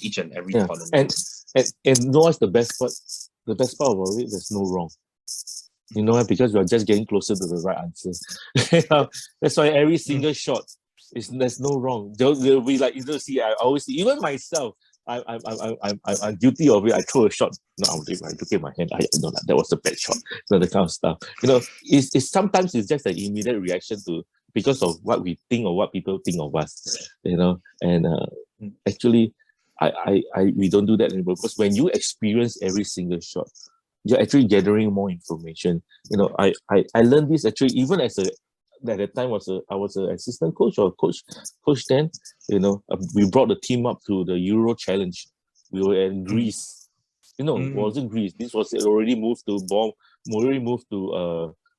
each and every Yeah. tournament. And you know what's the best part? The best part about it, there's no wrong. You know why? Because we're just getting closer to the right answer. That's why every single shot there's no wrong. They'll be like, you know, see, I always see, even myself, I'm guilty of it. I throw a shot. No, I look at my hand. No, that was a bad shot. No, that kind of stuff. You know, it's sometimes it's just an immediate reaction to because of what we think or what people think of us. You know, and actually, we don't do that anymore because when you experience every single shot, you're actually gathering more information. You know, I learned this actually even as a at that time I was an assistant coach or coach then. You know, we brought the team up to the Euro Challenge. We were in Greece. You know, it wasn't Greece. This was already moved to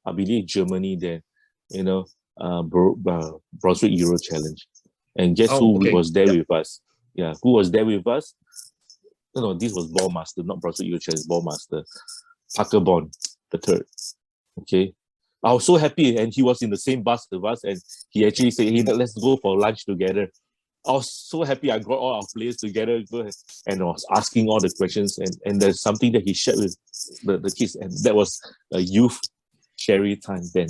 I believe Germany then. You know, Brunswick Euro Challenge, and guess who was there with us? Yeah, who was there with us? No, this was Ballmaster, not Brunswick Euro Challenge. Ballmaster, Parker Bond, the third. Okay, I was so happy, and he was in the same bus with us, and he actually said, "Hey, let's go for lunch together." I was so happy. I got all our players together, and I was asking all the questions, and there's something that he shared with the kids, and that was a youth sherry time then.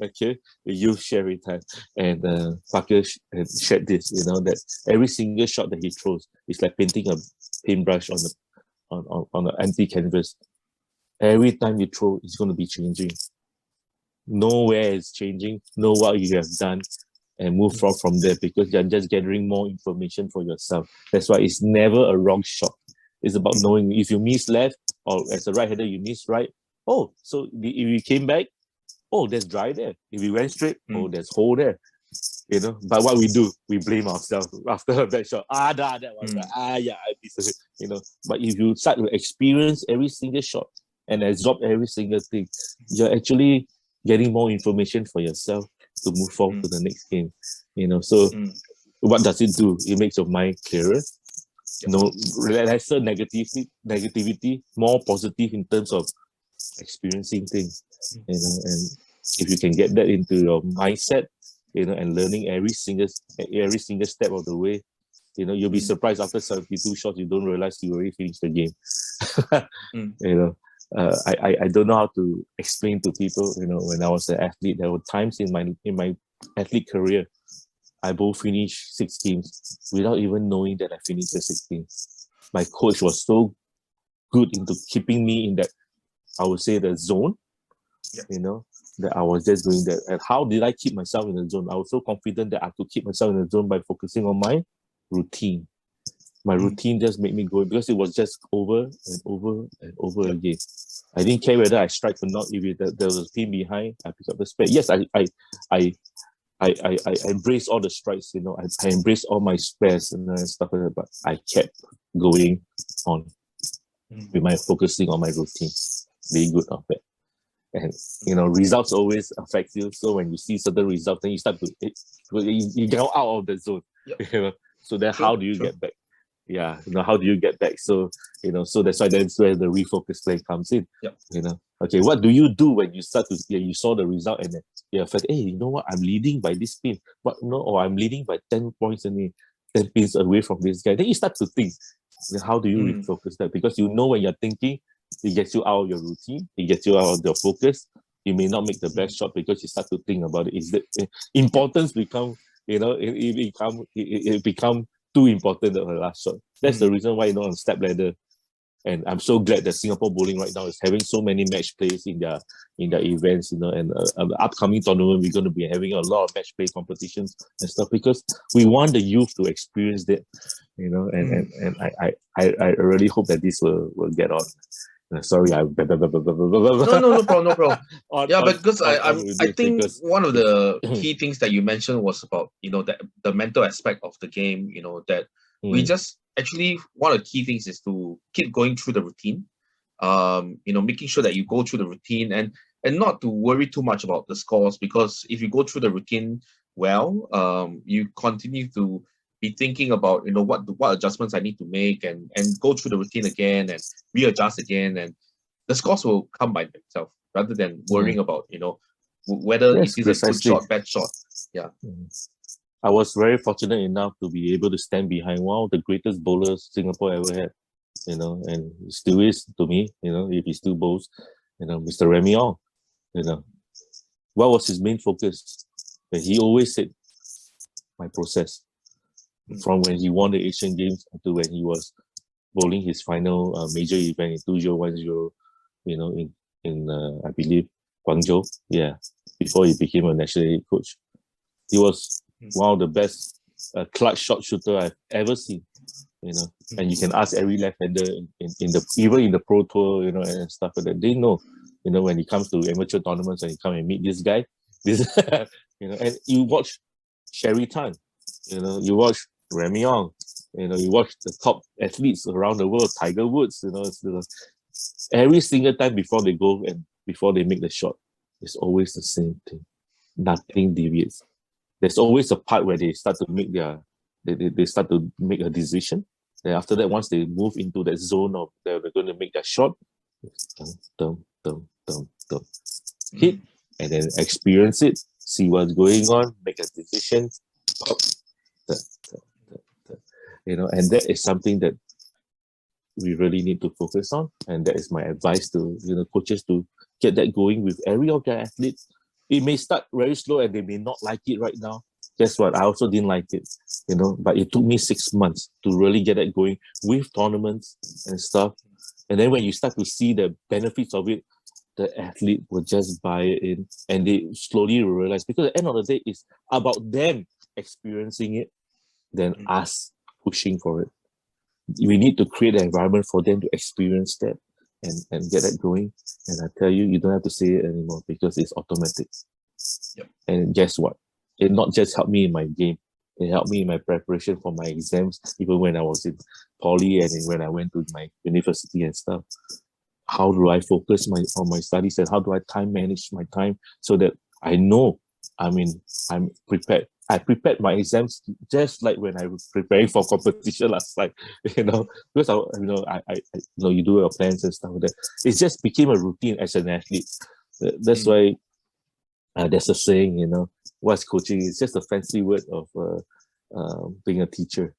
Okay, the youth sherry time, and Parker shared this, you know, that every single shot that he throws is like painting a paintbrush on an empty canvas. Every time you throw, it's going to be changing. Nowhere is changing. Know what you have done and move from there because you're just gathering more information for yourself. That's why it's never a wrong shot. It's about knowing if you miss left or as a right-hander you miss right. Oh, so if you came back, oh, there's dry there. If you went straight, oh, there's hole there. You know, but what we do, we blame ourselves after a bad shot. That was right. Yeah, I missed it. You know, but if you start to experience every single shot and absorb every single thing, you're actually getting more information for yourself to move forward to the next game. You know, so what does it do? It makes your mind clearer. No, lesser negativity, more positive in terms of experiencing things. You know, and if you can get that into your mindset, you know, and learning every single step of the way, you know, you'll be surprised after 72 shots you don't realize you already finished the game. You know, I don't know how to explain to people. You know, when I was an athlete, there were times in my athlete career, I both finished 6 games without even knowing that I finished the 6 games. My coach was so good into keeping me in that, I would say, the zone. You know, that I was just doing that. And how did I keep myself in the zone? I was so confident that I could keep myself in the zone by focusing on my routine. My routine just made me go because it was just over and over and over again. I didn't care whether I strike or not. If there was a team behind, I picked up the spare. Yes, I embraced all the strikes. You know, I embraced all my spares and stuff like that. But I kept going on with my focusing on my routine. Be good of it. And you know, results always affect you. So when you see certain results, then you start to you get out of the zone. You know? So then how do you get back? Yeah, you know, how do you get back? So you know, so that's where the refocus play comes in. You know, okay, what do you do when you start to you saw the result and then you felt, hey, you know what, I'm leading by this pin, but no, or I'm leading by 10 points and 10 pins away from this guy. Then you start to think, how do you refocus that? Because you know when you're thinking, it gets you out of your routine, it gets you out of your focus. You may not make the best shot because you start to think about it. Is that importance become, you know, it become too important than the last shot. That's the reason why, you know, on step ladder. And I'm so glad that Singapore bowling right now is having so many match plays in their events, you know, and the upcoming tournament we're going to be having a lot of match play competitions and stuff because we want the youth to experience that, you know, and I really hope that this will get on. Sorry, no problem. Because I think one of the key things that you mentioned was about, you know, the mental aspect of the game, you know, that we just actually, one of the key things is to keep going through the routine, you know, making sure that you go through the routine and not to worry too much about the scores, because if you go through the routine well, you continue to be thinking about, you know, what adjustments I need to make and go through the routine again and readjust again, and the scores will come by themselves rather than worrying about, you know, whether it is a good shot, bad shot. I was very fortunate enough to be able to stand behind one of the greatest bowlers Singapore ever had, and still is to me, if he still bowls, Mr. Remy Ong, what was his main focus? That he always said, my process, from when he won the Asian Games to when he was bowling his final major event in 2010, in I believe Guangzhou, before he became a national head coach. He was one of the best clutch shot shooter I've ever seen, and you can ask every left-hander even in the pro tour, and stuff like that. They know, when he comes to amateur tournaments and he come and meet this guy, and you watch Sherry Tan, you watch Remy Ong, you watch the top athletes around the world, Tiger Woods, every single time before they go and before they make the shot, it's always the same thing. Nothing deviates. There's always a part where they start to make they start to make a decision. Then after that, once they move into that zone of they're going to make that shot, hit, and then experience it, see what's going on, make a decision, pop, and that is something that we really need to focus on. And that is my advice to coaches, to get that going with every of their athletes. It may start very slow and they may not like it right now. Guess what? I also didn't like it, but it took me 6 months to really get it going with tournaments and stuff. And then when you start to see the benefits of it, the athlete will just buy it in, and they slowly realize, because at the end of the day, it's about them experiencing it than us pushing for it. We need to create an environment for them to experience that and get that going. And I tell you, you don't have to say it anymore because it's automatic. Yep. And guess what? It not just helped me in my game, it helped me in my preparation for my exams, even when I was in poly and when I went to my university and stuff. How do I focus on my studies, and how do I time manage my time so that I know, I'm prepared. I prepared my exams just like when I was preparing for competition last night, because you do your plans and stuff like that. It just became a routine as an athlete. That's why there's a saying, what's coaching? It's just a fancy word of being a teacher.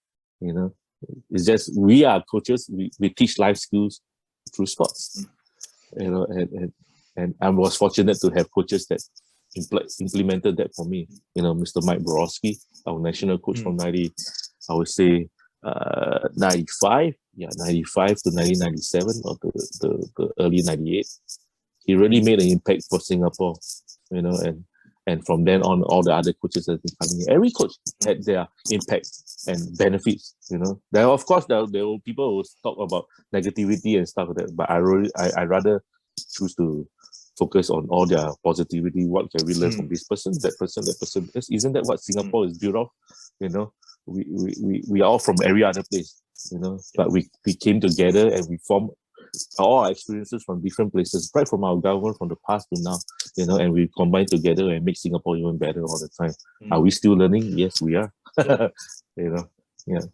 It's just, we are coaches. We teach life skills through sports. And I was fortunate to have coaches that implemented that for me. Mr. Mike Borowski, our national coach from 95 to 1997, or the early 98. He really made an impact for Singapore, and from then on, all the other coaches that have been coming in, every coach had their impact and benefits. There, of course, there were people who talk about negativity and stuff like that, but I rather choose to focus on all their positivity. What can we learn from this person, that person, that person? Because isn't that what Singapore is built of? We are all from every other place, but we came together and we formed all our experiences from different places, right from our government from the past to now, and we combine together and make Singapore even better all the time. Are we still learning? Yes, we are.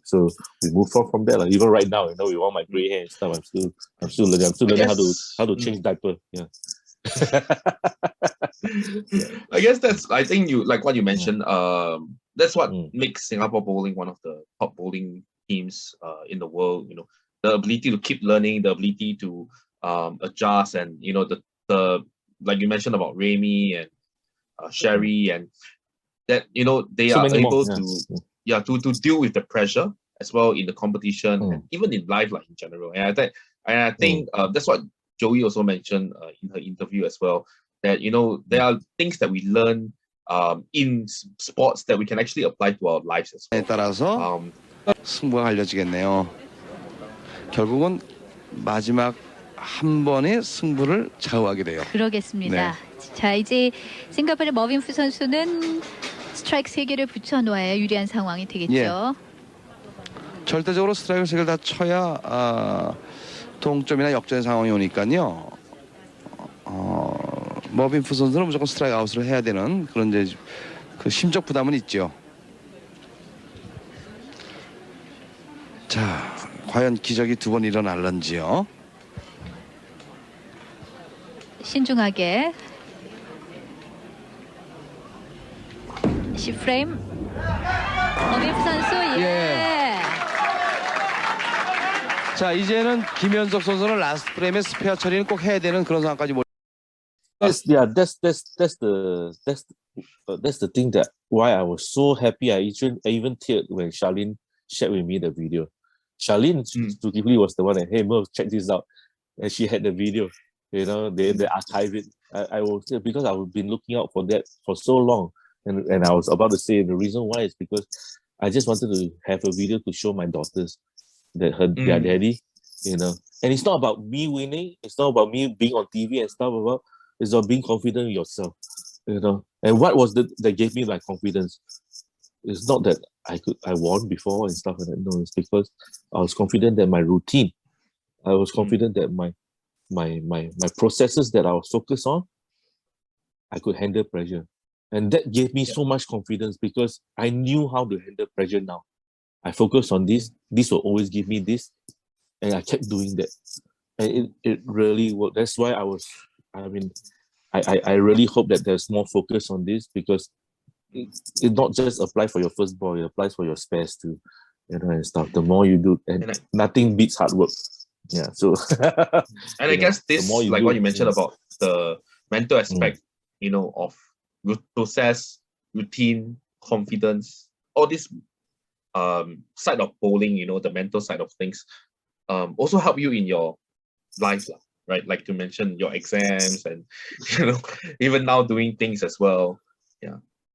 So we move on from that. Even right now, with all my gray hair and stuff, I'm still learning. I'm still learning how to change diaper. Yeah. I guess I think you like what you mentioned. That's what makes Singapore bowling one of the top bowling teams in the world. The ability to keep learning, the ability to adjust, and the like you mentioned about Remy and Sherry, and that they are able to deal with the pressure as well in the competition and even in life, like in general. And I think that's what Joey also mentioned in her interview as well, that there are things that we learn in sports that we can actually apply to our lives as well. 따라서 승부가 갈려지겠네요. 결국은 마지막 한 번의 승부를 좌우하게 돼요. 그러겠습니다. 자, 이제 싱가포르의 머빈 푸 선수는 스트라이크 3개를 붙여놓아야 유리한 상황이 되겠죠. 절대적으로 스트라이크 3개를 다 쳐야 동점이나 역전 상황이 오니까요. 머빈 푸 선수는 무조건 스트라이크 아웃을 해야 되는 그런 이제 그 심적 부담은 있죠. 자, 과연 기적이 2번 일어날런지요. 신중하게 10프레임 자, 이제는 김현석 선수는 라스트 프레임의 스페어 처리는 꼭 해야 되는 그런 상황까지 That's the thing that why I was so happy. I even teared when Charlene shared with me the video. Charlene stupidly was the one that, hey Merv, check this out, and she had the video. You know, they archive it. I was, because I've been looking out for that for so long, and I was about to say the reason why is because I just wanted to have a video to show my daughters that their daddy, you know, and it's not about me winning. It's not about me being on TV and stuff. It's about being confident in yourself, you know. And what was that gave me my confidence? It's not that I won before and stuff like that. No, it's because I was confident that my routine, I was confident that my processes that I was focused on, I could handle pressure. And that gave me so much confidence because I knew how to handle pressure now. I focused on this will always give me this, and I kept doing that. And it really worked. That's why I really hope that there's more focus on this, because it not just applies for your first ball, it applies for your spares too, you know, and stuff. The more you do, and nothing beats hard work. Yeah. So and I guess this, like what you mentioned about the mental aspect, you know, of process, routine, confidence, all this side of bowling, you know, the mental side of things, also help you in your life, right? Like you mentioned, your exams and, you know, even now doing things as well. Yeah.